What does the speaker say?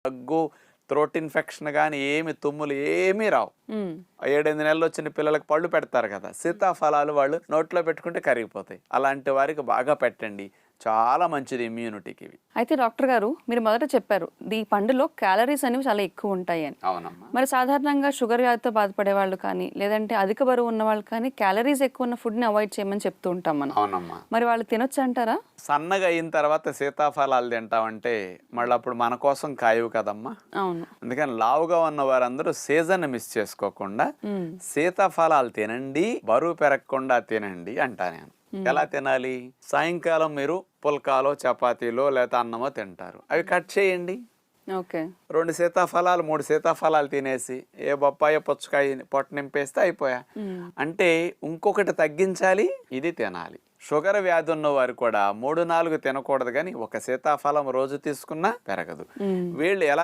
దగ్గు, throat infection కానీ ఏమి తుమ్ములు ఏమీ రావు. 7-8 నెలలు వచ్చిన పిల్లలకు పళ్ళు పెడతారు కదా, సీతాఫలాలు వాళ్ళు నోట్లో పెట్టుకుంటే కరిగిపోతాయి. అలాంటి వారికి బాగా పెట్టండి, చాలా మంచిది ఇమ్యూనిటీకి ఇవి. అయితే డాక్టర్ గారు, మీరు మొదట చెప్పారు ఈ పండులో క్యాలరీస్ అనేవి చాలా ఎక్కువ ఉంటాయి అని. అవునమ్మా. మరి సాధారణంగా షుగర్ వ్యాధితో బాధపడే వాళ్ళు కానీ, లేదంటే అధిక బరువు ఉన్న వాళ్ళు కానీ క్యాలరీస్ ఎక్కువ ఉన్న ఫుడ్ని అవాయిడ్ చేయమని చెప్తూ ఉంటాం మనం. అవునమ్మా. మరి వాళ్ళు తినొచ్చు అంటారా? సన్నగా అయిన తర్వాత సీతాఫలాలు తింటామంటే మళ్ళీ అప్పుడు మన కోసం కాయవు కదమ్మా. అవును. అందుకని లావుగా ఉన్న వారందరూ సీజన్ మిస్ చేసుకోకుండా సీతాఫలాలు తినండి, బరువు పెరగకుండా తినండి అంటా నేను. ఎలా తినాలి? సాయంకాలం మీరు పుల్కాలో, చపాతీలో లేదా అన్నమో తింటారు, అవి కట్ చేయండి. ఓకే. 2 సీతాఫలాలు 3 సీతాఫలాలు తినేసి ఏ బొప్పాయ పుచ్చకాయ పొట్ట నింపేస్తే అయిపోయా. అంటే ఇంకొకటి తగ్గించాలి, ఇది తినాలి. షుగర్ వ్యాధి ఉన్న వారు కూడా 3-4 తినకూడదు, కానీ ఒక సీతాఫలం రోజు తీసుకున్నా పెరగదు. వీళ్ళు ఎలా